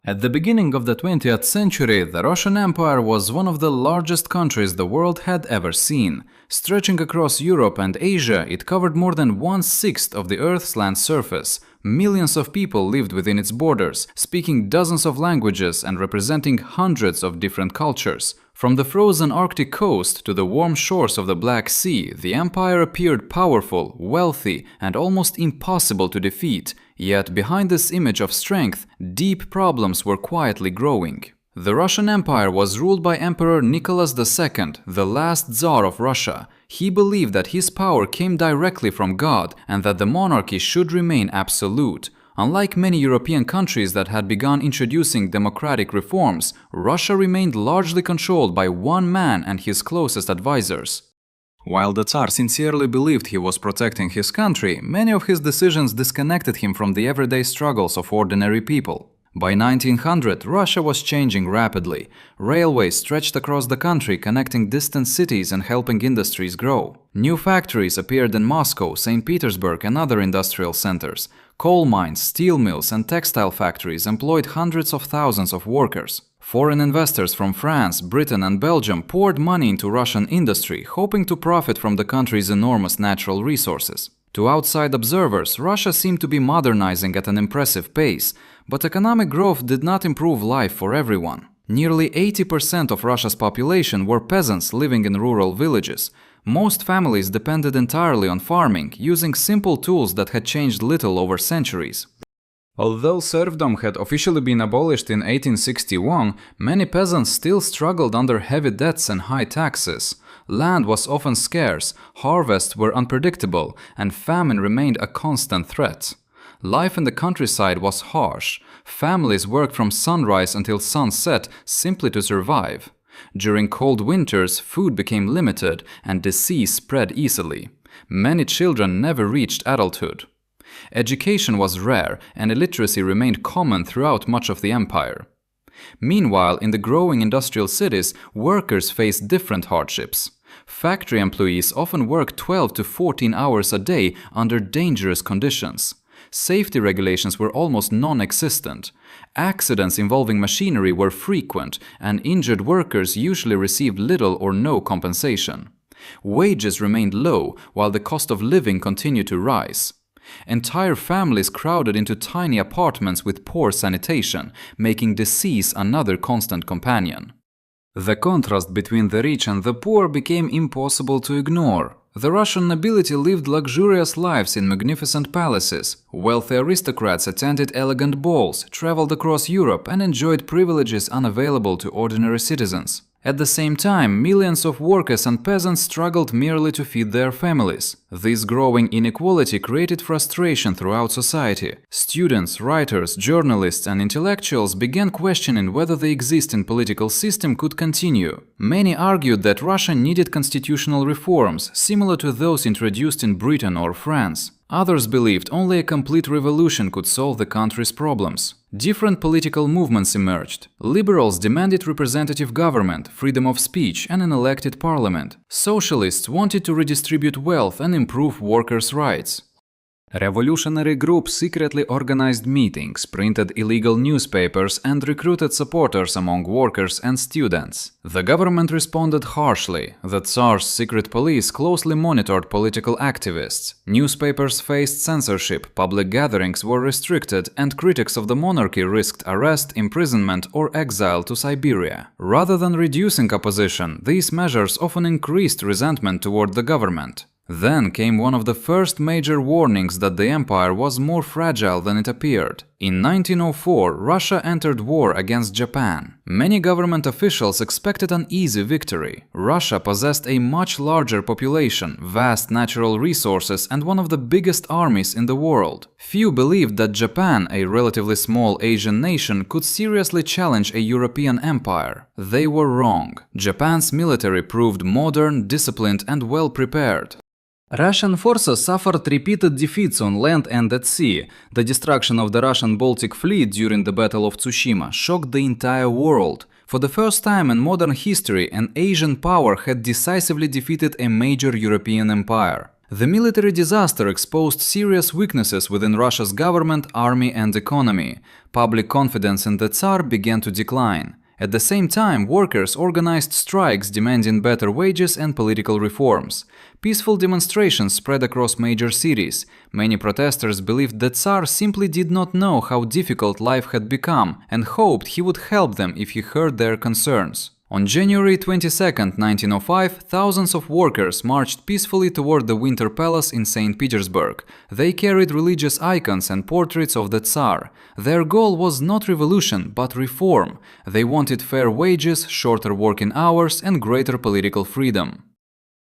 At the beginning of the 20th century, the Russian Empire was one of the largest countries the world had ever seen. Stretching across Europe and Asia, it covered more than 1/6 of the Earth's land surface. Millions of people lived within its borders, speaking dozens of languages and representing hundreds of different cultures. From the frozen Arctic coast to the warm shores of the Black Sea, the empire appeared powerful, wealthy, and almost impossible to defeat. Yet behind this image of strength, deep problems were quietly growing. The Russian Empire was ruled by Emperor Nicholas II, the last Tsar of Russia. He believed that his power came directly from God and that the monarchy should remain absolute. Unlike many European countries that had begun introducing democratic reforms, Russia remained largely controlled by one man and his closest advisors. While the Tsar sincerely believed he was protecting his country, many of his decisions disconnected him from the everyday struggles of ordinary people. By 1900, Russia was changing rapidly. Railways stretched across the country, connecting distant cities and helping industries grow. New factories appeared in Moscow, St. Petersburg, and other industrial centers. Coal mines, steel mills, and textile factories employed hundreds of thousands of workers. Foreign investors from France, Britain, and Belgium poured money into Russian industry, hoping to profit from the country's enormous natural resources. To outside observers, Russia seemed to be modernizing at an impressive pace, but economic growth did not improve life for everyone. Nearly 80% of Russia's population were peasants living in rural villages. Most families depended entirely on farming, using simple tools that had changed little over centuries. Although serfdom had officially been abolished in 1861, many peasants still struggled under heavy debts and high taxes. Land was often scarce, harvests were unpredictable, and famine remained a constant threat. Life in the countryside was harsh. Families worked from sunrise until sunset simply to survive. During cold winters, food became limited and disease spread easily. Many children never reached adulthood. Education was rare, and illiteracy remained common throughout much of the empire. Meanwhile, in the growing industrial cities, workers faced different hardships. Factory employees often worked 12 to 14 hours a day under dangerous conditions. Safety regulations were almost non-existent. Accidents involving machinery were frequent, and injured workers usually received little or no compensation. Wages remained low, while the cost of living continued to rise. Entire families crowded into tiny apartments with poor sanitation, making disease another constant companion. The contrast between the rich and the poor became impossible to ignore. The Russian nobility lived luxurious lives in magnificent palaces. Wealthy aristocrats attended elegant balls, traveled across Europe, and enjoyed privileges unavailable to ordinary citizens. At the same time, millions of workers and peasants struggled merely to feed their families. This growing inequality created frustration throughout society. Students, writers, journalists, and intellectuals began questioning whether the existing political system could continue. Many argued that Russia needed constitutional reforms, similar to those introduced in Britain or France. Others believed only a complete revolution could solve the country's problems. Different political movements emerged. Liberals demanded representative government, freedom of speech, and an elected parliament. Socialists wanted to redistribute wealth and improve workers' rights. Revolutionary groups secretly organized meetings, printed illegal newspapers, and recruited supporters among workers and students. The government responded harshly. The Tsar's secret police closely monitored political activists. Newspapers faced censorship, public gatherings were restricted, and critics of the monarchy risked arrest, imprisonment, or exile to Siberia. Rather than reducing opposition, these measures often increased resentment toward the government. Then came one of the first major warnings that the empire was more fragile than it appeared. In 1904, Russia entered war against Japan. Many government officials expected an easy victory. Russia possessed a much larger population, vast natural resources, and one of the biggest armies in the world. Few believed that Japan, a relatively small Asian nation, could seriously challenge a European empire. They were wrong. Japan's military proved modern, disciplined, and well prepared. Russian forces suffered repeated defeats on land and at sea. The destruction of the Russian Baltic Fleet during the Battle of Tsushima shocked the entire world. For the first time in modern history, an Asian power had decisively defeated a major European empire. The military disaster exposed serious weaknesses within Russia's government, army, and economy. Public confidence in the Tsar began to decline. At the same time, workers organized strikes demanding better wages and political reforms. Peaceful demonstrations spread across major cities. Many protesters believed the Tsar simply did not know how difficult life had become and hoped he would help them if he heard their concerns. On January 22, 1905, thousands of workers marched peacefully toward the Winter Palace in St. Petersburg. They carried religious icons and portraits of the Tsar. Their goal was not revolution, but reform. They wanted fair wages, shorter working hours, and greater political freedom.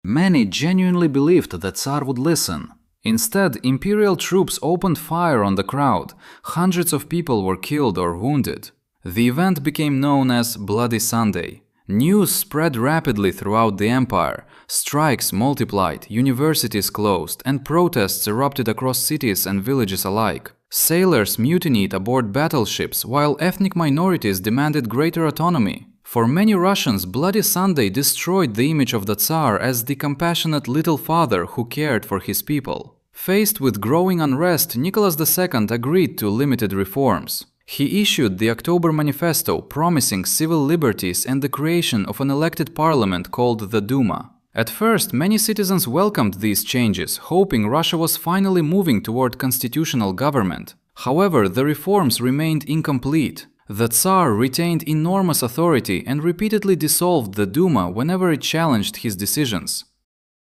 Many genuinely believed the Tsar would listen. Instead, imperial troops opened fire on the crowd. Hundreds of people were killed or wounded. The event became known as Bloody Sunday. News spread rapidly throughout the empire. Strikes multiplied, universities closed, and protests erupted across cities and villages alike. Sailors mutinied aboard battleships, while ethnic minorities demanded greater autonomy. For many Russians, Bloody Sunday destroyed the image of the Tsar as the compassionate little father who cared for his people. Faced with growing unrest, Nicholas II agreed to limited reforms. He issued the October Manifesto, promising civil liberties and the creation of an elected parliament called the Duma. At first, many citizens welcomed these changes, hoping Russia was finally moving toward constitutional government. However, the reforms remained incomplete. The Tsar retained enormous authority and repeatedly dissolved the Duma whenever it challenged his decisions.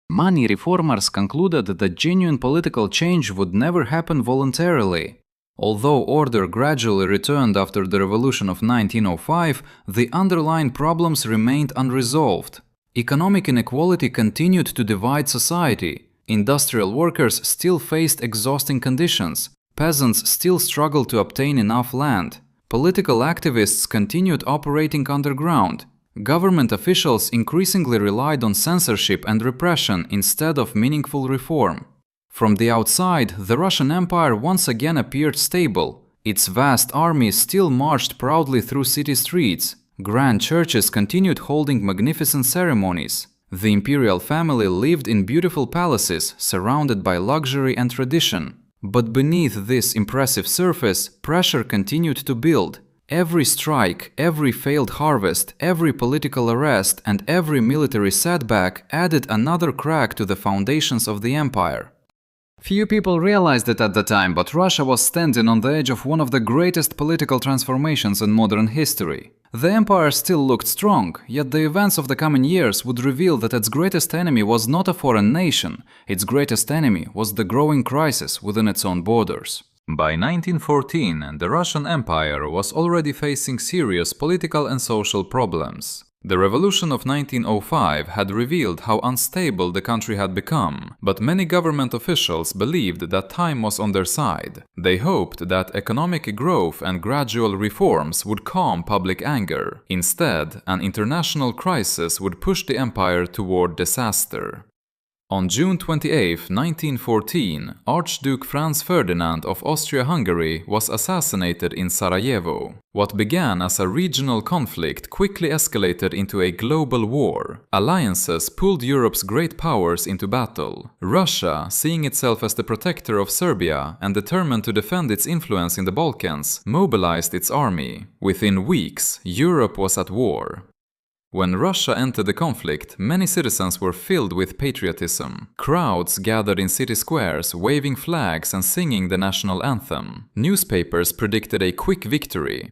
Many reformers concluded that genuine political change would never happen voluntarily. Although order gradually returned after the revolution of 1905, the underlying problems remained unresolved. Economic inequality continued to divide society. Industrial workers still faced exhausting conditions. Peasants still struggled to obtain enough land. Political activists continued operating underground. Government officials increasingly relied on censorship and repression instead of meaningful reform. From the outside, the Russian Empire once again appeared stable. Its vast army still marched proudly through city streets. Grand churches continued holding magnificent ceremonies. The imperial family lived in beautiful palaces, surrounded by luxury and tradition. But beneath this impressive surface, pressure continued to build. Every strike, every failed harvest, every political arrest, and every military setback added another crack to the foundations of the empire. Few people realized it at the time, but Russia was standing on the edge of one of the greatest political transformations in modern history. The empire still looked strong, yet the events of the coming years would reveal that its greatest enemy was not a foreign nation. Its greatest enemy was the growing crisis within its own borders. By 1914, the Russian Empire was already facing serious political and social problems. The revolution of 1905 had revealed how unstable the country had become, but many government officials believed that time was on their side. They hoped that economic growth and gradual reforms would calm public anger. Instead, an international crisis would push the empire toward disaster. On June 28, 1914, Archduke Franz Ferdinand of Austria-Hungary was assassinated in Sarajevo. What began as a regional conflict quickly escalated into a global war. Alliances pulled Europe's great powers into battle. Russia, seeing itself as the protector of Serbia and determined to defend its influence in the Balkans, mobilized its army. Within weeks, Europe was at war. When Russia entered the conflict, many citizens were filled with patriotism. Crowds gathered in city squares, waving flags and singing the national anthem. Newspapers predicted a quick victory.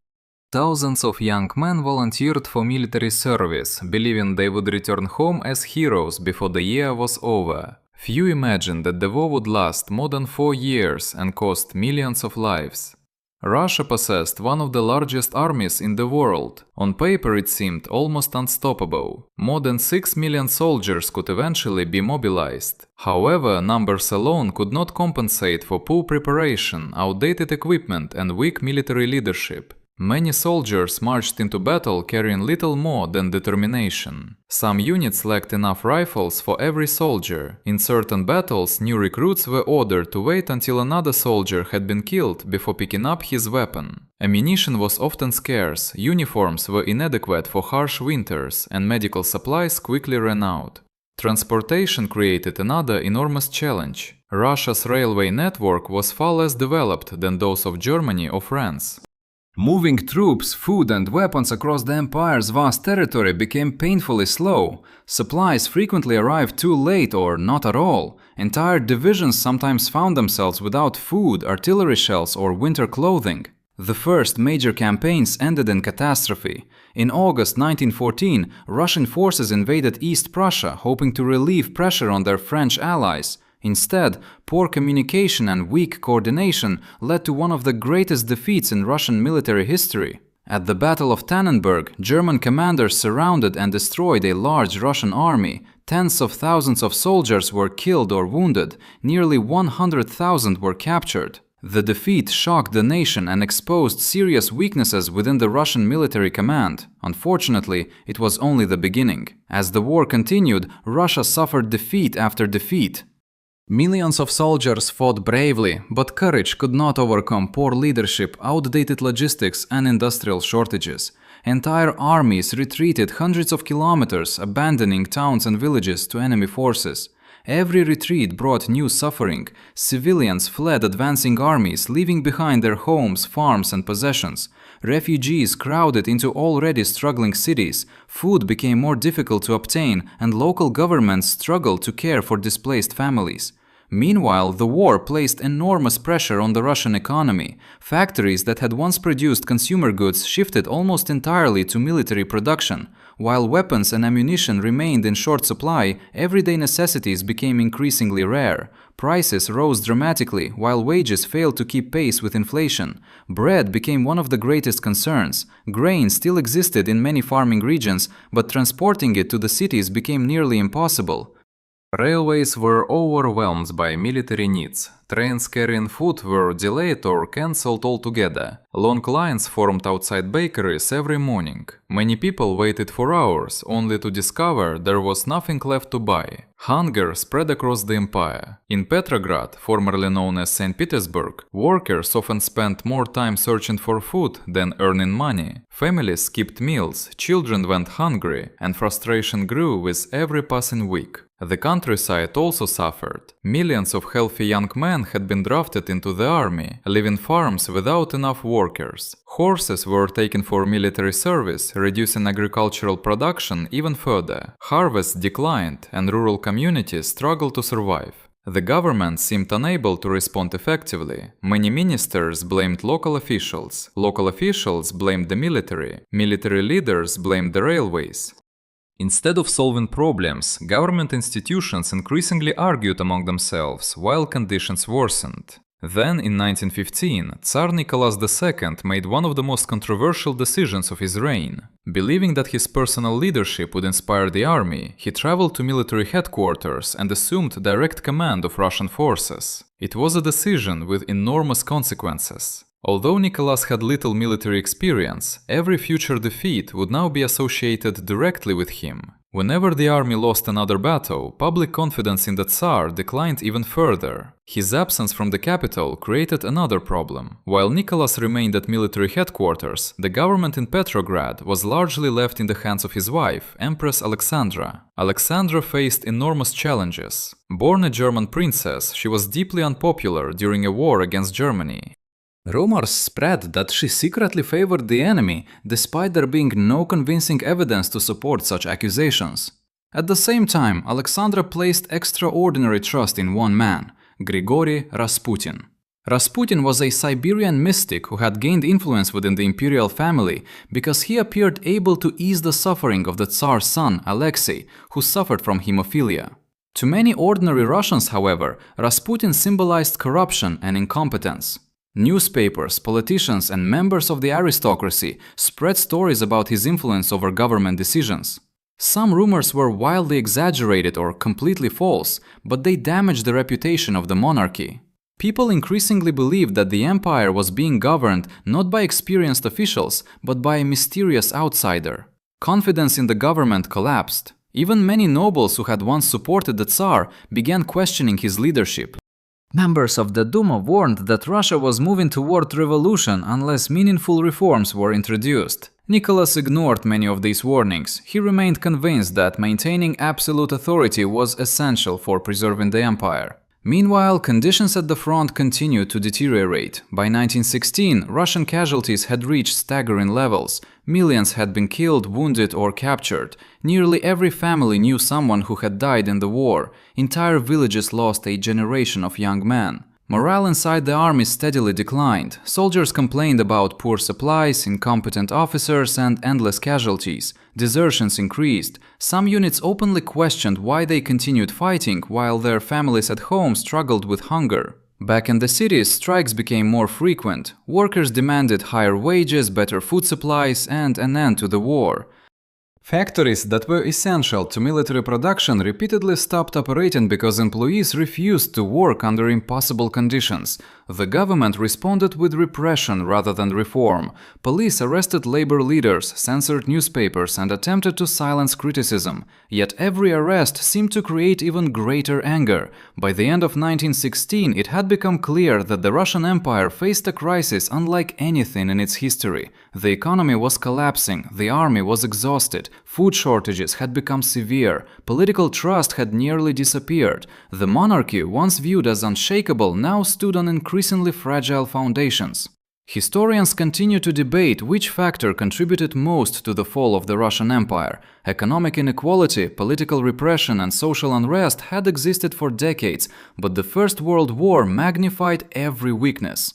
Thousands of young men volunteered for military service, believing they would return home as heroes before the year was over. Few imagined that the war would last more than 4 years and cost millions of lives. Russia possessed one of the largest armies in the world. On paper it seemed almost unstoppable. More than 6 million soldiers could eventually be mobilized. However, numbers alone could not compensate for poor preparation, outdated equipment and weak military leadership. Many soldiers marched into battle carrying little more than determination. Some units lacked enough rifles for every soldier. In certain battles, new recruits were ordered to wait until another soldier had been killed before picking up his weapon. Ammunition was often scarce, uniforms were inadequate for harsh winters, and medical supplies quickly ran out. Transportation created another enormous challenge. Russia's railway network was far less developed than those of Germany or France. Moving troops, food and weapons across the empire's vast territory became painfully slow. Supplies frequently arrived too late or not at all. Entire divisions sometimes found themselves without food, artillery shells or winter clothing. The first major campaigns ended in catastrophe. In August 1914, Russian forces invaded East Prussia, hoping to relieve pressure on their French allies. Instead, poor communication and weak coordination led to one of the greatest defeats in Russian military history. At the Battle of Tannenberg, German commanders surrounded and destroyed a large Russian army. Tens of thousands of soldiers were killed or wounded. Nearly 100,000 were captured. The defeat shocked the nation and exposed serious weaknesses within the Russian military command. Unfortunately, it was only the beginning. As the war continued, Russia suffered defeat after defeat. Millions of soldiers fought bravely, but courage could not overcome poor leadership, outdated logistics, and industrial shortages. Entire armies retreated hundreds of kilometers, abandoning towns and villages to enemy forces. Every retreat brought new suffering. Civilians fled advancing armies, leaving behind their homes, farms, and possessions. Refugees crowded into already struggling cities. Food became more difficult to obtain, and local governments struggled to care for displaced families. Meanwhile, the war placed enormous pressure on the Russian economy. Factories that had once produced consumer goods shifted almost entirely to military production. While weapons and ammunition remained in short supply, everyday necessities became increasingly rare. Prices rose dramatically, while wages failed to keep pace with inflation. Bread became one of the greatest concerns. Grain still existed in many farming regions, but transporting it to the cities became nearly impossible. Railways were overwhelmed by military needs. Trains carrying food were delayed or cancelled altogether. Long lines formed outside bakeries every morning. Many people waited for hours, only to discover there was nothing left to buy. Hunger spread across the empire. In Petrograd, formerly known as St. Petersburg, workers often spent more time searching for food than earning money. Families skipped meals, children went hungry, and frustration grew with every passing week. The countryside also suffered. Millions of healthy young men had been drafted into the army, leaving farms without enough workers. Horses were taken for military service, reducing agricultural production even further. Harvests declined, and rural communities struggled to survive. The government seemed unable to respond effectively. Many ministers blamed local officials. Local officials blamed the military. Military leaders blamed the railways. Instead of solving problems, government institutions increasingly argued among themselves while conditions worsened. Then, in 1915, Tsar Nicholas II made one of the most controversial decisions of his reign. Believing that his personal leadership would inspire the army, he traveled to military headquarters and assumed direct command of Russian forces. It was a decision with enormous consequences. Although Nicholas had little military experience, every future defeat would now be associated directly with him. Whenever the army lost another battle, public confidence in the Tsar declined even further. His absence from the capital created another problem. While Nicholas remained at military headquarters, the government in Petrograd was largely left in the hands of his wife, Empress Alexandra. Alexandra faced enormous challenges. Born a German princess, she was deeply unpopular during a war against Germany. Rumors spread that she secretly favored the enemy, despite there being no convincing evidence to support such accusations. At the same time, Alexandra placed extraordinary trust in one man, Grigory Rasputin. Rasputin was a Siberian mystic who had gained influence within the imperial family because he appeared able to ease the suffering of the Tsar's son, Alexei, who suffered from hemophilia. To many ordinary Russians, however, Rasputin symbolized corruption and incompetence. Newspapers, politicians, and members of the aristocracy spread stories about his influence over government decisions. Some rumors were wildly exaggerated or completely false, but they damaged the reputation of the monarchy. People increasingly believed that the empire was being governed not by experienced officials, but by a mysterious outsider. Confidence in the government collapsed. Even many nobles who had once supported the Tsar began questioning his leadership. Members of the Duma warned that Russia was moving toward revolution unless meaningful reforms were introduced. Nicholas ignored many of these warnings. He remained convinced that maintaining absolute authority was essential for preserving the empire. Meanwhile, conditions at the front continued to deteriorate. By 1916, Russian casualties had reached staggering levels. Millions had been killed, wounded, or captured. Nearly every family knew someone who had died in the war. Entire villages lost a generation of young men. Morale inside the army steadily declined. Soldiers complained about poor supplies, incompetent officers, and endless casualties. Desertions increased. Some units openly questioned why they continued fighting while their families at home struggled with hunger. Back in the cities, strikes became more frequent. Workers demanded higher wages, better food supplies, and an end to the war. Factories that were essential to military production repeatedly stopped operating because employees refused to work under impossible conditions. The government responded with repression rather than reform. Police arrested labor leaders, censored newspapers, and attempted to silence criticism. Yet every arrest seemed to create even greater anger. By the end of 1916, it had become clear that the Russian Empire faced a crisis unlike anything in its history. The economy was collapsing, the army was exhausted, food shortages had become severe, political trust had nearly disappeared. The monarchy, once viewed as unshakable, now stood on increasingly fragile foundations. Historians continue to debate which factor contributed most to the fall of the Russian Empire. Economic inequality, political repression, and social unrest had existed for decades, but the First World War magnified every weakness.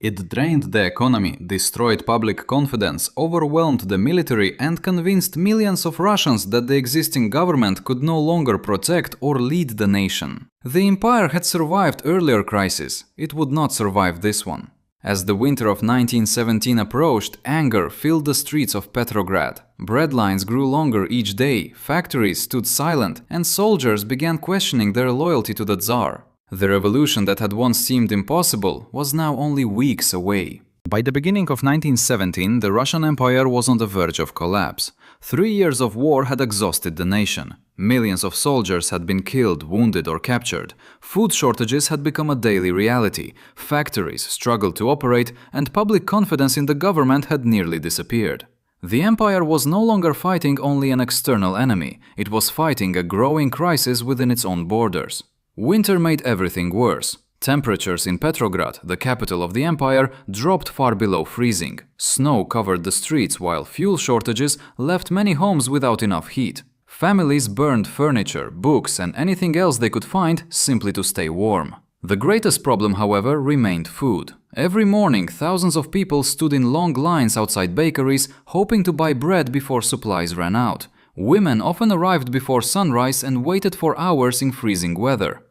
It drained the economy, destroyed public confidence, overwhelmed the military, and convinced millions of Russians that the existing government could no longer protect or lead the nation. The empire had survived earlier crises. It would not survive this one. As the winter of 1917 approached, anger filled the streets of Petrograd. Bread lines grew longer each day, factories stood silent, and soldiers began questioning their loyalty to the Tsar. The revolution that had once seemed impossible was now only weeks away. By the beginning of 1917, the Russian Empire was on the verge of collapse. 3 years of war had exhausted the nation. Millions of soldiers had been killed, wounded, or captured. Food shortages had become a daily reality. Factories struggled to operate, and public confidence in the government had nearly disappeared. The empire was no longer fighting only an external enemy. It was fighting a growing crisis within its own borders. Winter made everything worse. Temperatures in Petrograd, the capital of the empire, dropped far below freezing. Snow covered the streets while fuel shortages left many homes without enough heat. Families burned furniture, books, and anything else they could find simply to stay warm. The greatest problem, however, remained food. Every morning, thousands of people stood in long lines outside bakeries, hoping to buy bread before supplies ran out. Women often arrived before sunrise and waited for hours in freezing weather.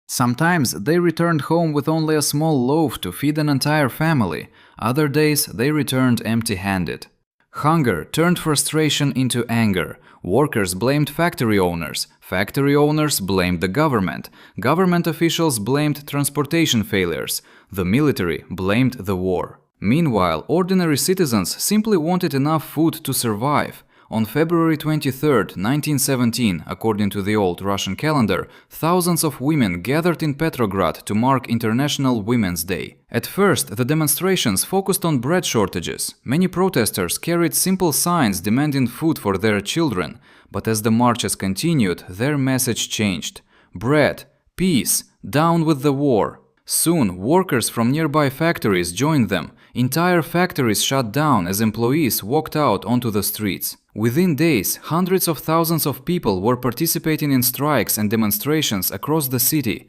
Sometimes they returned home with only a small loaf to feed an entire family. Other days they returned empty-handed. Hunger turned frustration into anger. Workers blamed factory owners. Factory owners blamed the government. Government officials blamed transportation failures. The military blamed the war. Meanwhile, ordinary citizens simply wanted enough food to survive. On February 23, 1917, according to the old Russian calendar, thousands of women gathered in Petrograd to mark International Women's Day. At first, the demonstrations focused on bread shortages. Many protesters carried simple signs demanding food for their children. But as the marches continued, their message changed. Bread, peace, down with the war. Soon, workers from nearby factories joined them. Entire factories shut down as employees walked out onto the streets. Within days, hundreds of thousands of people were participating in strikes and demonstrations across the city.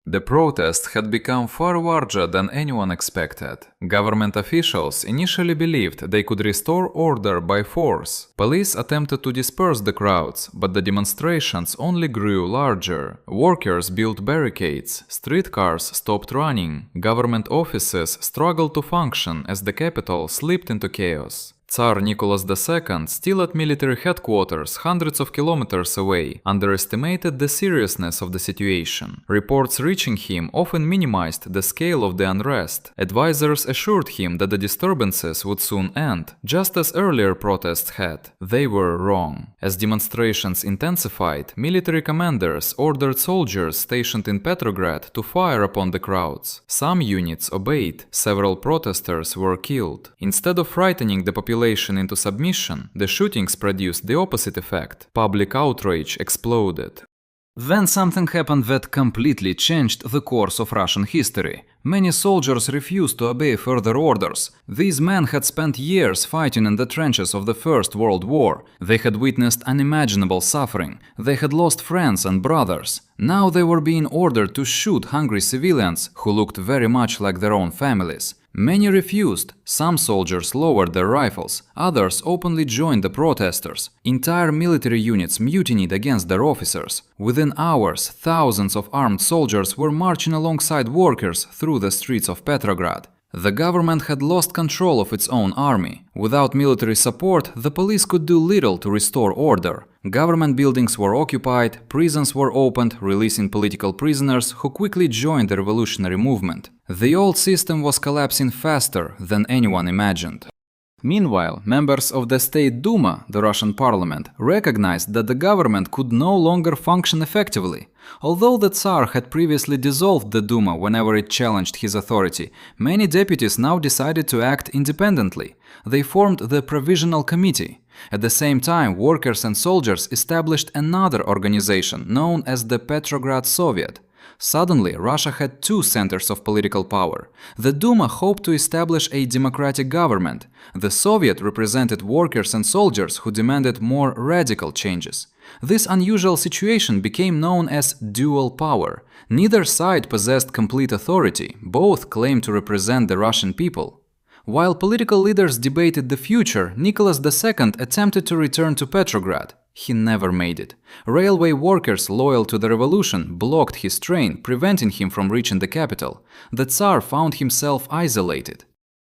The protest had become far larger than anyone expected. Government officials initially believed they could restore order by force. Police attempted to disperse the crowds, but the demonstrations only grew larger. Workers built barricades, streetcars stopped running, government offices struggled to function as the capital slipped into chaos. Tsar Nicholas II, still at military headquarters hundreds of kilometers away, underestimated the seriousness of the situation. Reports reaching him often minimized the scale of the unrest. Advisors assured him that the disturbances would soon end, just as earlier protests had. They were wrong. As demonstrations intensified, military commanders ordered soldiers stationed in Petrograd to fire upon the crowds. Some units obeyed. Several protesters were killed. Instead of frightening the population, population into submission, the shootings produced the opposite effect. Public outrage exploded. Then something happened that completely changed the course of Russian history. Many soldiers refused to obey further orders. These men had spent years fighting in the trenches of the First World War. They had witnessed unimaginable suffering. They had lost friends and brothers. Now they were being ordered to shoot hungry civilians who looked very much like their own families. Many refused. Some soldiers lowered their rifles. Others openly joined the protesters. Entire military units mutinied against their officers. Within hours, thousands of armed soldiers were marching alongside workers through the streets of Petrograd. The government had lost control of its own army. Without military support, the police could do little to restore order. Government buildings were occupied, prisons were opened, releasing political prisoners who quickly joined the revolutionary movement. The old system was collapsing faster than anyone imagined. Meanwhile, members of the State Duma, the Russian parliament, recognized that the government could no longer function effectively. Although the Tsar had previously dissolved the Duma whenever it challenged his authority, many deputies now decided to act independently. They formed the Provisional Committee. At the same time, workers and soldiers established another organization known as the Petrograd Soviet. Suddenly, Russia had two centers of political power. The Duma hoped to establish a democratic government. The Soviet represented workers and soldiers who demanded more radical changes. This unusual situation became known as dual power. Neither side possessed complete authority. Both claimed to represent the Russian people. While political leaders debated the future, Nicholas II attempted to return to Petrograd. He never made it. Railway workers loyal to the revolution blocked his train, preventing him from reaching the capital. The Tsar found himself isolated.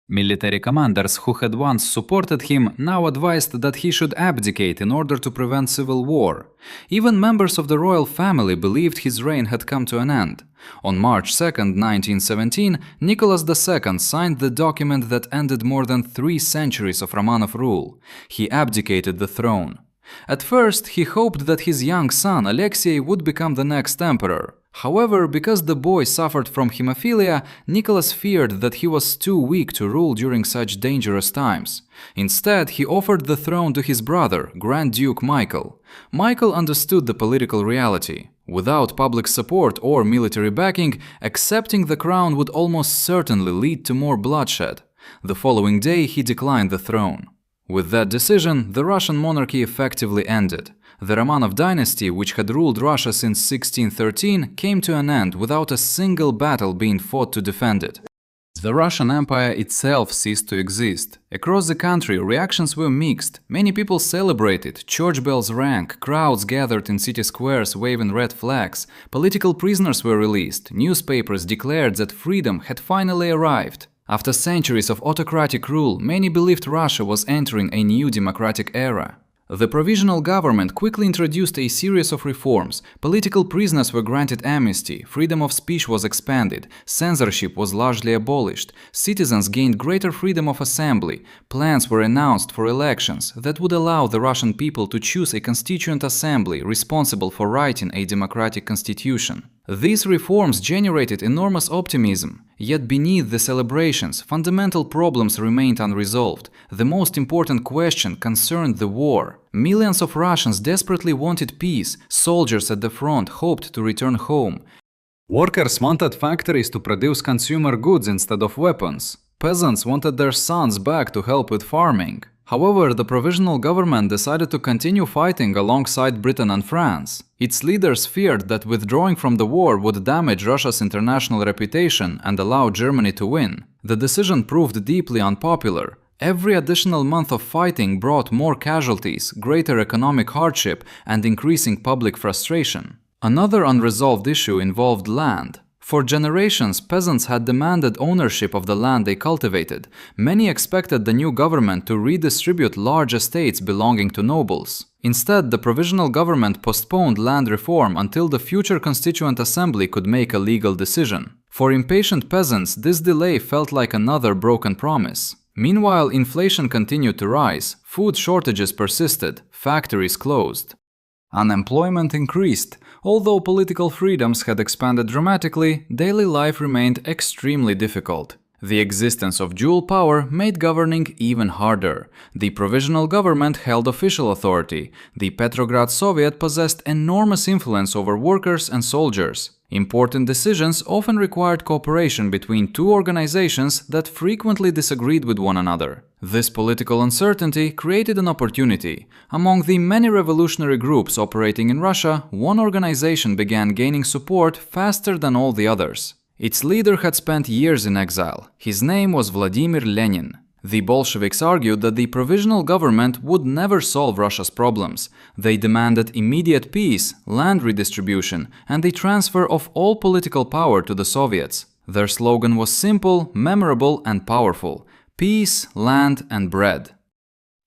Military commanders who had once supported him now advised that he should abdicate in order to prevent civil war. Even members of the royal family believed his reign had come to an end. On March 2, 1917, Nicholas II signed the document that ended more than 3 centuries of Romanov rule. He abdicated the throne. At first, he hoped that his young son Alexei would become the next emperor. However, because the boy suffered from hemophilia, Nicholas feared that he was too weak to rule during such dangerous times. Instead, he offered the throne to his brother, Grand Duke Michael. Michael understood the political reality. Without public support or military backing, accepting the crown would almost certainly lead to more bloodshed. The following day, he declined the throne. With that decision, the Russian monarchy effectively ended. The Romanov dynasty, which had ruled Russia since 1613, came to an end without a single battle being fought to defend it. The Russian Empire itself ceased to exist. Across the country, reactions were mixed. Many people celebrated, church bells rang, crowds gathered in city squares waving red flags, political prisoners were released, newspapers declared that freedom had finally arrived. After centuries of autocratic rule, many believed Russia was entering a new democratic era. The provisional government quickly introduced a series of reforms. Political prisoners were granted amnesty, freedom of speech was expanded, censorship was largely abolished, citizens gained greater freedom of assembly, plans were announced for elections that would allow the Russian people to choose a constituent assembly responsible for writing a democratic constitution. These reforms generated enormous optimism. Yet beneath the celebrations, fundamental problems remained unresolved. The most important question concerned the war. Millions of Russians desperately wanted peace. Soldiers at the front hoped to return home. Workers wanted factories to produce consumer goods instead of weapons. Peasants wanted their sons back to help with farming. However, the provisional government decided to continue fighting alongside Britain and France. Its leaders feared that withdrawing from the war would damage Russia's international reputation and allow Germany to win. The decision proved deeply unpopular. Every additional month of fighting brought more casualties, greater economic hardship, and increasing public frustration. Another unresolved issue involved land. For generations, peasants had demanded ownership of the land they cultivated. Many expected the new government to redistribute large estates belonging to nobles. Instead, the provisional government postponed land reform until the future Constituent Assembly could make a legal decision. For impatient peasants, this delay felt like another broken promise. Meanwhile, inflation continued to rise, food shortages persisted, factories closed. Unemployment increased. Although political freedoms had expanded dramatically, daily life remained extremely difficult. The existence of dual power made governing even harder. The provisional government held official authority. The Petrograd Soviet possessed enormous influence over workers and soldiers. Important decisions often required cooperation between two organizations that frequently disagreed with one another. This political uncertainty created an opportunity. Among the many revolutionary groups operating in Russia, one organization began gaining support faster than all the others. Its leader had spent years in exile. His name was Vladimir Lenin. The Bolsheviks argued that the provisional government would never solve Russia's problems. They demanded immediate peace, land redistribution, and the transfer of all political power to the Soviets. Their slogan was simple, memorable, and powerful: peace, land, and bread.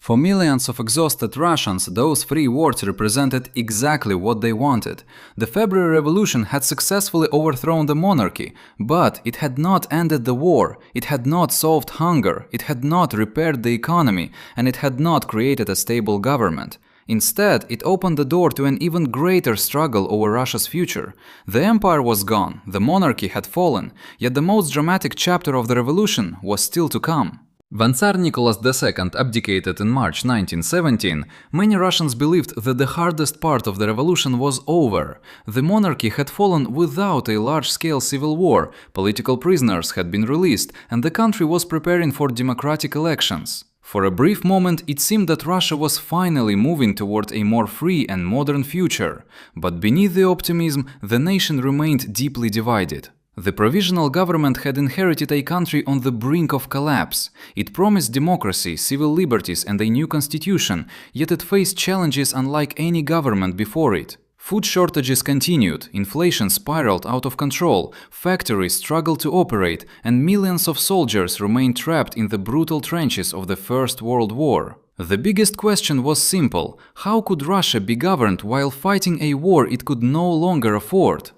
For millions of exhausted Russians, those three words represented exactly what they wanted. The February Revolution had successfully overthrown the monarchy, but it had not ended the war, it had not solved hunger, it had not repaired the economy, and it had not created a stable government. Instead, it opened the door to an even greater struggle over Russia's future. The empire was gone, the monarchy had fallen, yet the most dramatic chapter of the revolution was still to come. When Tsar Nicholas II abdicated in March 1917, many Russians believed that the hardest part of the revolution was over. The monarchy had fallen without a large-scale civil war, political prisoners had been released, and the country was preparing for democratic elections. For a brief moment, it seemed that Russia was finally moving toward a more free and modern future. But beneath the optimism, the nation remained deeply divided. The provisional government had inherited a country on the brink of collapse. It promised democracy, civil liberties, and a new constitution, yet it faced challenges unlike any government before it. Food shortages continued, inflation spiraled out of control, factories struggled to operate, and millions of soldiers remained trapped in the brutal trenches of the First World War. The biggest question was simple: how could Russia be governed while fighting a war it could no longer afford?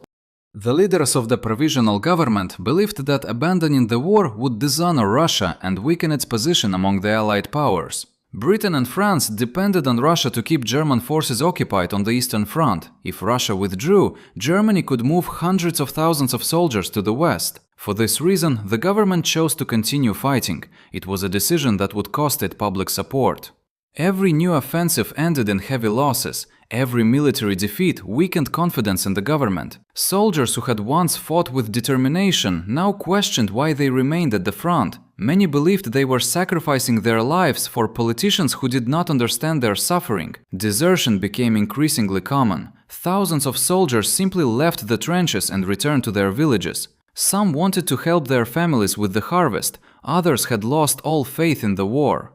The leaders of the provisional government believed that abandoning the war would dishonor Russia and weaken its position among the Allied powers. Britain and France depended on Russia to keep German forces occupied on the Eastern Front. If Russia withdrew, Germany could move hundreds of thousands of soldiers to the west. For this reason, the government chose to continue fighting. It was a decision that would cost it public support. Every new offensive ended in heavy losses. Every military defeat weakened confidence in the government. Soldiers who had once fought with determination now questioned why they remained at the front. Many believed they were sacrificing their lives for politicians who did not understand their suffering. Desertion became increasingly common. Thousands of soldiers simply left the trenches and returned to their villages. Some wanted to help their families with the harvest. Others had lost all faith in the war.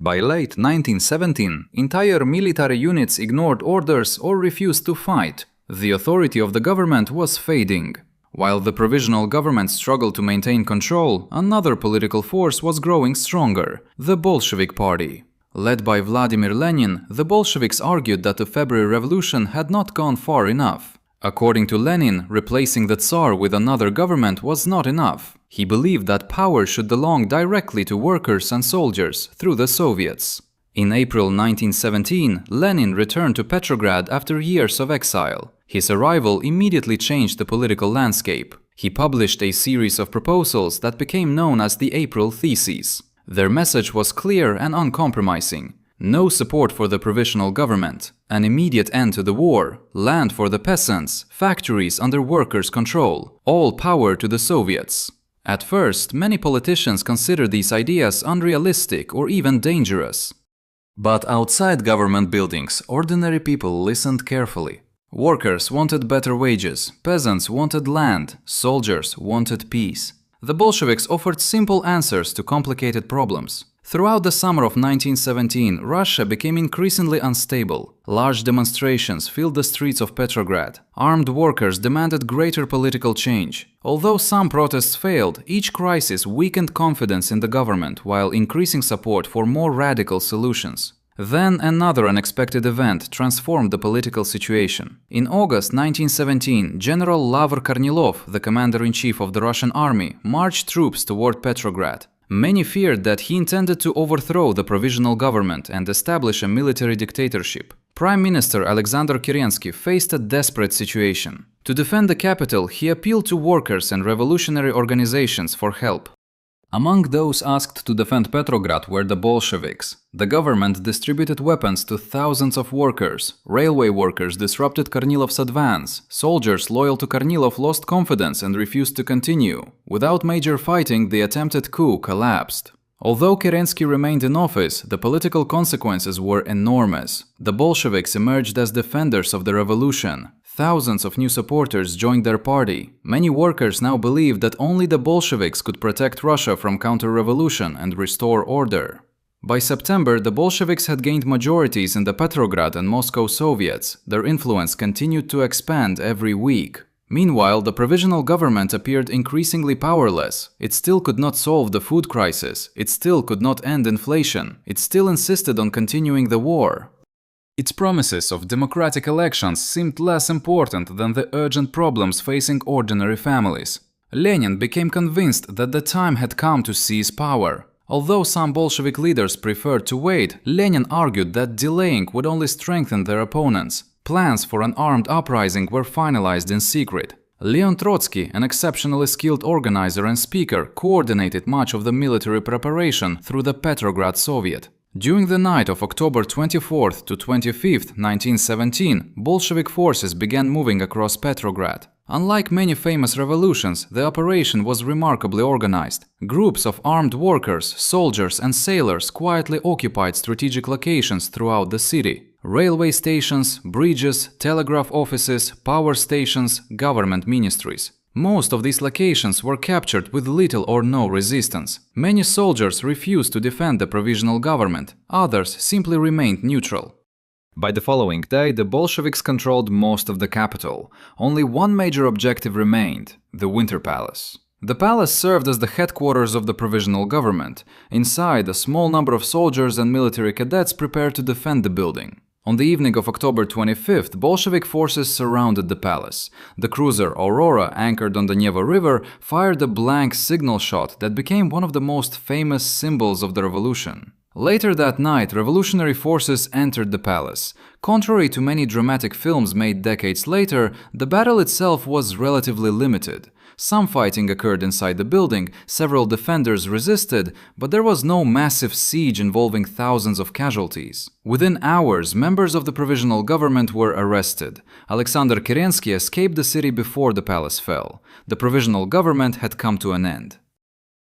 By late 1917, entire military units ignored orders or refused to fight. The authority of the government was fading. While the provisional government struggled to maintain control, another political force was growing stronger: the Bolshevik Party. Led by Vladimir Lenin, the Bolsheviks argued that the February Revolution had not gone far enough. According to Lenin, replacing the Tsar with another government was not enough. He believed that power should belong directly to workers and soldiers through the Soviets. In April 1917, Lenin returned to Petrograd after years of exile. His arrival immediately changed the political landscape. He published a series of proposals that became known as the April Theses. Their message was clear and uncompromising. No support for the provisional government, an immediate end to the war, land for the peasants, factories under workers' control, all power to the Soviets. At first, many politicians considered these ideas unrealistic or even dangerous. But outside government buildings, ordinary people listened carefully. Workers wanted better wages, peasants wanted land, soldiers wanted peace. The Bolsheviks offered simple answers to complicated problems. Throughout the summer of 1917, Russia became increasingly unstable. Large demonstrations filled the streets of Petrograd. Armed workers demanded greater political change. Although some protests failed, each crisis weakened confidence in the government while increasing support for more radical solutions. Then another unexpected event transformed the political situation. In August 1917, General Lavr Kornilov, the commander-in-chief of the Russian army, marched troops toward Petrograd. Many feared that he intended to overthrow the provisional government and establish a military dictatorship. Prime Minister Alexander Kerensky faced a desperate situation. To defend the capital, he appealed to workers and revolutionary organizations for help. Among those asked to defend Petrograd were the Bolsheviks. The government distributed weapons to thousands of workers. Railway workers disrupted Kornilov's advance. Soldiers loyal to Kornilov lost confidence and refused to continue. Without major fighting, the attempted coup collapsed. Although Kerensky remained in office, the political consequences were enormous. The Bolsheviks emerged as defenders of the revolution. Thousands of new supporters joined their party. Many workers now believed that only the Bolsheviks could protect Russia from counter-revolution and restore order. By September, the Bolsheviks had gained majorities in the Petrograd and Moscow Soviets. Their influence continued to expand every week. Meanwhile, the provisional government appeared increasingly powerless. It still could not solve the food crisis. It still could not end inflation. It still insisted on continuing the war. Its promises of democratic elections seemed less important than the urgent problems facing ordinary families. Lenin became convinced that the time had come to seize power. Although some Bolshevik leaders preferred to wait, Lenin argued that delaying would only strengthen their opponents. Plans for an armed uprising were finalized in secret. Leon Trotsky, an exceptionally skilled organizer and speaker, coordinated much of the military preparation through the Petrograd Soviet. During the night of October 24th to 25th, 1917, Bolshevik forces began moving across Petrograd. Unlike many famous revolutions, the operation was remarkably organized. Groups of armed workers, soldiers and sailors quietly occupied strategic locations throughout the city. Railway stations, bridges, telegraph offices, power stations, government ministries. Most of these locations were captured with little or no resistance. Many soldiers refused to defend the provisional government, others simply remained neutral. By the following day, the Bolsheviks controlled most of the capital. Only one major objective remained: the Winter Palace. The palace served as the headquarters of the provisional government. Inside, a small number of soldiers and military cadets prepared to defend the building. On the evening of October 25th, Bolshevik forces surrounded the palace. The cruiser Aurora, anchored on the Neva River, fired a blank signal shot that became one of the most famous symbols of the revolution. Later that night, revolutionary forces entered the palace. Contrary to many dramatic films made decades later, the battle itself was relatively limited. Some fighting occurred inside the building, several defenders resisted, but there was no massive siege involving thousands of casualties. Within hours, members of the provisional government were arrested. Alexander Kerensky escaped the city before the palace fell. The provisional government had come to an end.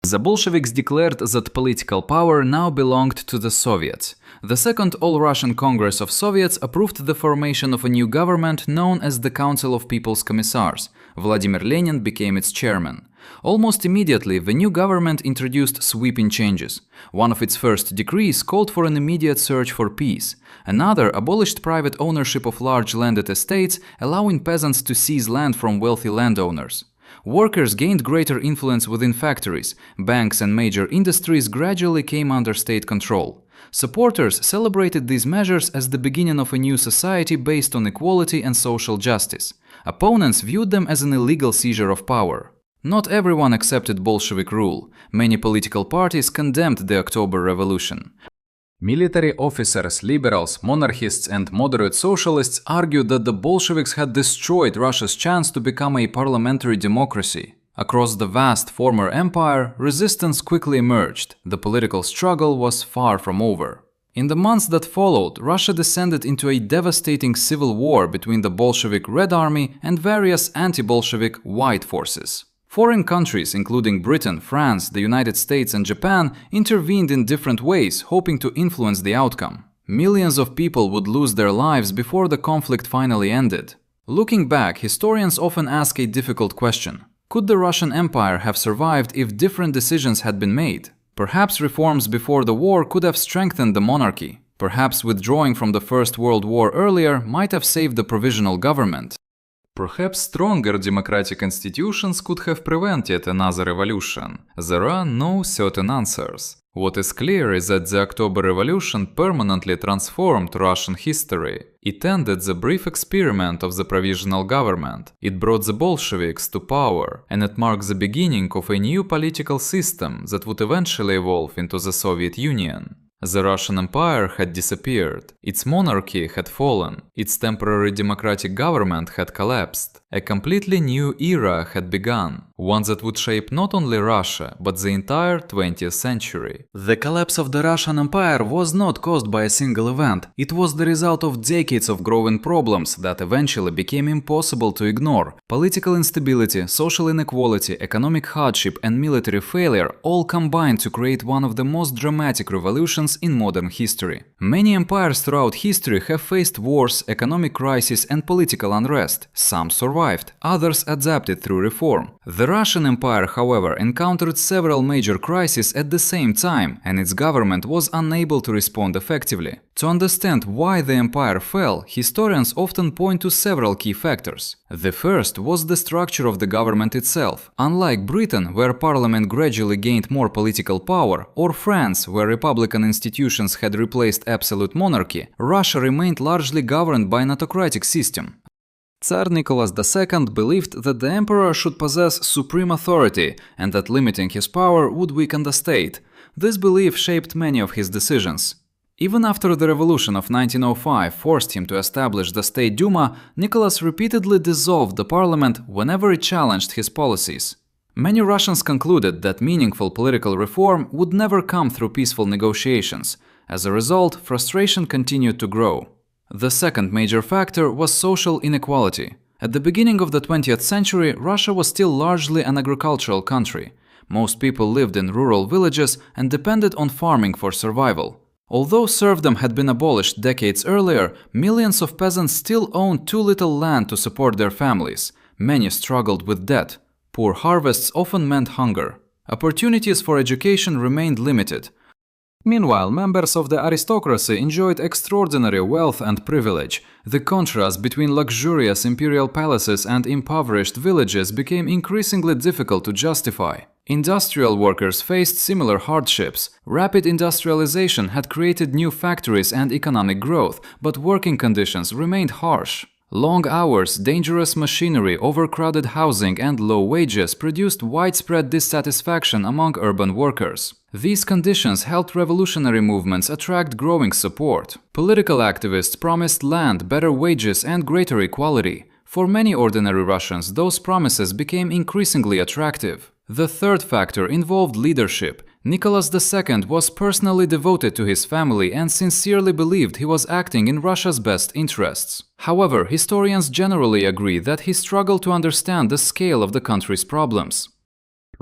The Bolsheviks declared that political power now belonged to the Soviets. The Second All-Russian Congress of Soviets approved the formation of a new government known as the Council of People's Commissars. Vladimir Lenin became its chairman. Almost immediately, the new government introduced sweeping changes. One of its first decrees called for an immediate search for peace. Another abolished private ownership of large landed estates, allowing peasants to seize land from wealthy landowners. Workers gained greater influence within factories. Banks and major industries gradually came under state control. Supporters celebrated these measures as the beginning of a new society based on equality and social justice. Opponents viewed them as an illegal seizure of power. Not everyone accepted Bolshevik rule. Many political parties condemned the October Revolution. Military officers, liberals, monarchists and moderate socialists argued that the Bolsheviks had destroyed Russia's chance to become a parliamentary democracy. Across the vast former empire, resistance quickly emerged. The political struggle was far from over. In the months that followed, Russia descended into a devastating civil war between the Bolshevik Red Army and various anti-Bolshevik White forces. Foreign countries, including Britain, France, the United States and Japan, intervened in different ways, hoping to influence the outcome. Millions of people would lose their lives before the conflict finally ended. Looking back, historians often ask a difficult question. Could the Russian Empire have survived if different decisions had been made? Perhaps reforms before the war could have strengthened the monarchy. Perhaps withdrawing from the First World War earlier might have saved the provisional government. Perhaps stronger democratic institutions could have prevented another revolution. There are no certain answers. What is clear is that the October Revolution permanently transformed Russian history. It ended the brief experiment of the provisional government. It brought the Bolsheviks to power, and it marked the beginning of a new political system that would eventually evolve into the Soviet Union. The Russian Empire had disappeared, its monarchy had fallen, its temporary democratic government had collapsed. A completely new era had begun, one that would shape not only Russia, but the entire 20th century. The collapse of the Russian Empire was not caused by a single event. It was the result of decades of growing problems that eventually became impossible to ignore. Political instability, social inequality, economic hardship, and military failure all combined to create one of the most dramatic revolutions in modern history. Many empires throughout history have faced wars, economic crises, and political unrest. Some survived, others adapted through reform. The Russian Empire, however, encountered several major crises at the same time, and its government was unable to respond effectively. To understand why the empire fell, historians often point to several key factors. The first was the structure of the government itself. Unlike Britain, where parliament gradually gained more political power, or France, where republican institutions had replaced absolute monarchy, Russia remained largely governed by an autocratic system. Tsar Nicholas II believed that the emperor should possess supreme authority and that limiting his power would weaken the state. This belief shaped many of his decisions. Even after the revolution of 1905 forced him to establish the State Duma, Nicholas repeatedly dissolved the parliament whenever it challenged his policies. Many Russians concluded that meaningful political reform would never come through peaceful negotiations. As a result, frustration continued to grow. The second major factor was social inequality. At the beginning of the 20th century, Russia was still largely an agricultural country. Most people lived in rural villages and depended on farming for survival. Although serfdom had been abolished decades earlier, millions of peasants still owned too little land to support their families. Many struggled with debt. Poor harvests often meant hunger. Opportunities for education remained limited. Meanwhile, members of the aristocracy enjoyed extraordinary wealth and privilege. The contrast between luxurious imperial palaces and impoverished villages became increasingly difficult to justify. Industrial workers faced similar hardships. Rapid industrialization had created new factories and economic growth, but working conditions remained harsh. Long hours, dangerous machinery, overcrowded housing, and low wages produced widespread dissatisfaction among urban workers. These conditions helped revolutionary movements attract growing support. Political activists promised land, better wages, and greater equality. For many ordinary Russians, those promises became increasingly attractive. The third factor involved leadership. Nicholas II was personally devoted to his family and sincerely believed he was acting in Russia's best interests. However, historians generally agree that he struggled to understand the scale of the country's problems.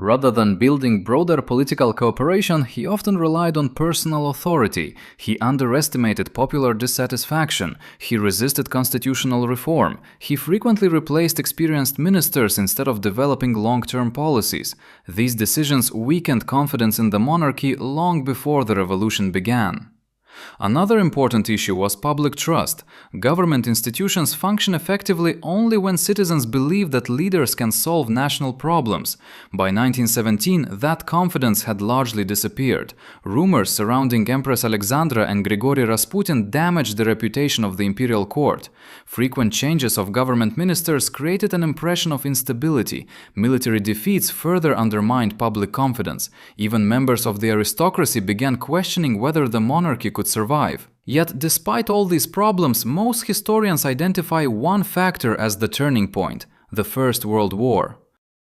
Rather than building broader political cooperation, he often relied on personal authority. He underestimated popular dissatisfaction. He resisted constitutional reform. He frequently replaced experienced ministers instead of developing long-term policies. These decisions weakened confidence in the monarchy long before the revolution began. Another important issue was public trust. Government institutions function effectively only when citizens believe that leaders can solve national problems. By 1917, that confidence had largely disappeared. Rumors surrounding Empress Alexandra and Grigory Rasputin damaged the reputation of the imperial court. Frequent changes of government ministers created an impression of instability. Military defeats further undermined public confidence. Even members of the aristocracy began questioning whether the monarchy could survive. Yet, despite all these problems, most historians identify one factor as the turning point: the First World War.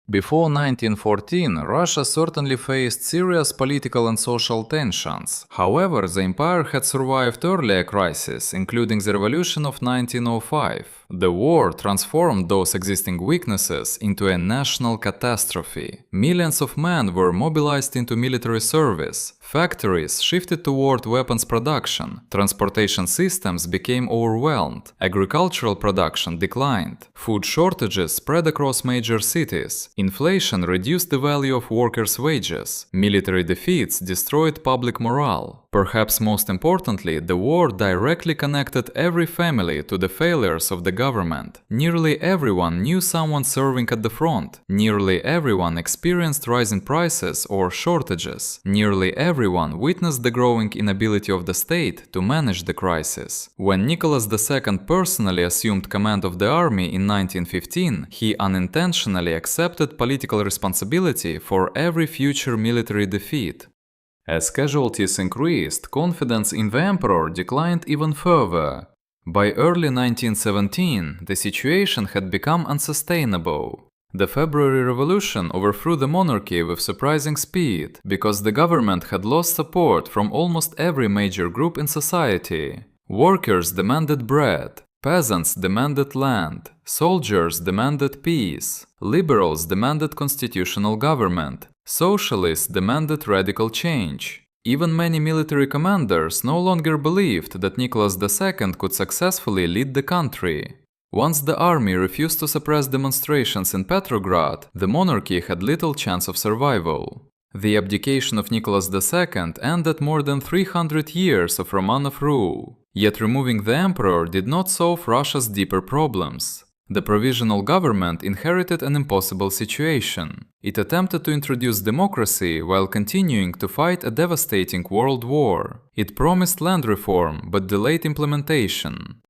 Before 1914, Russia certainly faced serious political and social tensions. However, the empire had survived earlier crises, including the revolution of 1905. The war transformed those existing weaknesses into a national catastrophe. Millions of men were mobilized into military service. Factories shifted toward weapons production. Transportation systems became overwhelmed. Agricultural production declined. Food shortages spread across major cities. Inflation reduced the value of workers' wages. Military defeats destroyed public morale. Perhaps most importantly, the war directly connected every family to the failures of the government. Nearly everyone knew someone serving at the front. Nearly everyone experienced rising prices or shortages. Nearly everyone witnessed the growing inability of the state to manage the crisis. When Nicholas II personally assumed command of the army in 1915, he unintentionally accepted political responsibility for every future military defeat. As casualties increased, confidence in the emperor declined even further. By early 1917, the situation had become unsustainable. The February Revolution overthrew the monarchy with surprising speed because the government had lost support from almost every major group in society. Workers demanded bread, peasants demanded land, soldiers demanded peace, liberals demanded constitutional government, socialists demanded radical change. Even many military commanders no longer believed that Nicholas II could successfully lead the country. Once the army refused to suppress demonstrations in Petrograd, the monarchy had little chance of survival. The abdication of Nicholas II ended more than 300 years of Romanov rule. Yet removing the emperor did not solve Russia's deeper problems. The provisional government inherited an impossible situation. It attempted to introduce democracy while continuing to fight a devastating world war. It promised land reform but delayed implementation.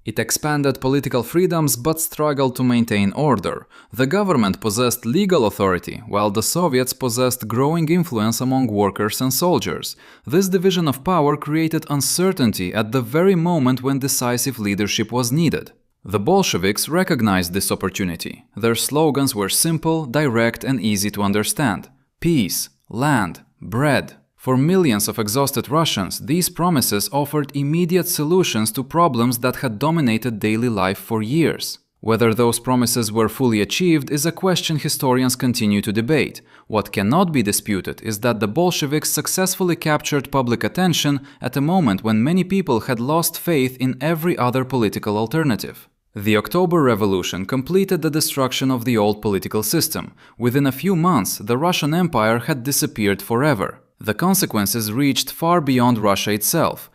It expanded political freedoms but struggled to maintain order. The government possessed legal authority, while the Soviets possessed growing influence among workers and soldiers. This division of power created uncertainty at the very moment when decisive leadership was needed. The Bolsheviks recognized this opportunity. Their slogans were simple, direct, and easy to understand. Peace, land, bread. For millions of exhausted Russians, these promises offered immediate solutions to problems that had dominated daily life for years. Whether those promises were fully achieved is a question historians continue to debate. What cannot be disputed is that the Bolsheviks successfully captured public attention at a moment when many people had lost faith in every other political alternative. The October Revolution completed the destruction of the old political system. Within a few months, the Russian Empire had disappeared forever. The consequences reached far beyond Russia itself.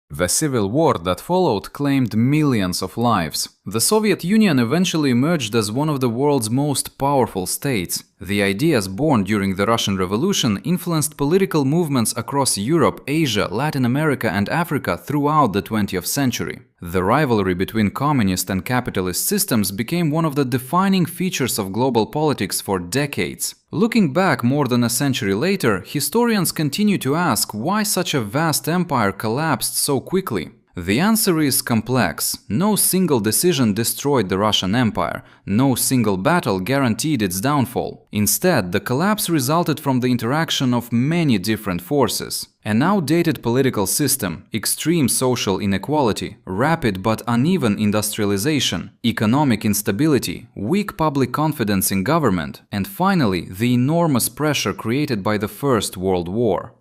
The civil war that followed claimed millions of lives. The Soviet Union eventually emerged as one of the world's most powerful states. The ideas born during the Russian Revolution influenced political movements across Europe, Asia, Latin America, and Africa throughout the 20th century. The rivalry between communist and capitalist systems became one of the defining features of global politics for decades. Looking back more than a century later, historians continue to ask why such a vast empire collapsed so quickly. The answer is complex. No single decision destroyed the Russian Empire. No single battle guaranteed its downfall. Instead, the collapse resulted from the interaction of many different forces. An outdated political system, extreme social inequality, rapid but uneven industrialization, economic instability, weak public confidence in government, and finally, the enormous pressure created by the First World War.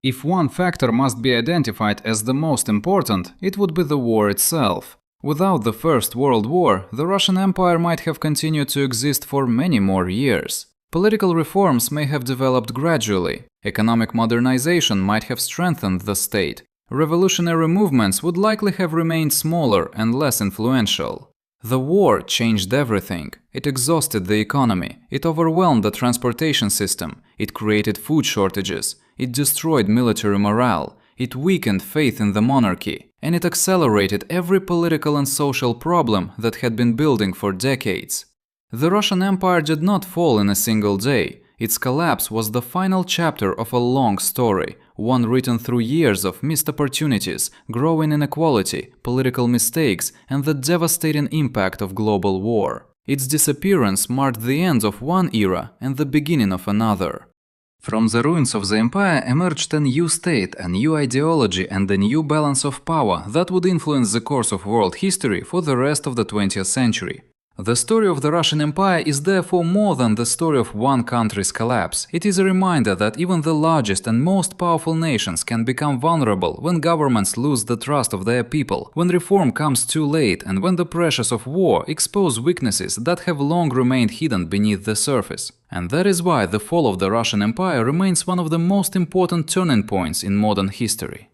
If one factor must be identified as the most important, it would be the war itself. Without the First World War, the Russian Empire might have continued to exist for many more years. Political reforms may have developed gradually. Economic modernization might have strengthened the state. Revolutionary movements would likely have remained smaller and less influential. The war changed everything. It exhausted the economy. It overwhelmed the transportation system. It created food shortages. It destroyed military morale. It weakened faith in the monarchy. And it accelerated every political and social problem that had been building for decades. The Russian Empire did not fall in a single day. Its collapse was the final chapter of a long story, one written through years of missed opportunities, growing inequality, political mistakes, and the devastating impact of global war. Its disappearance marked the end of one era and the beginning of another. From the ruins of the empire emerged a new state, a new ideology, and a new balance of power that would influence the course of world history for the rest of the 20th century. The story of the Russian Empire is therefore more than the story of one country's collapse. It is a reminder that even the largest and most powerful nations can become vulnerable when governments lose the trust of their people, when reform comes too late, and when the pressures of war expose weaknesses that have long remained hidden beneath the surface. And that is why the fall of the Russian Empire remains one of the most important turning points in modern history.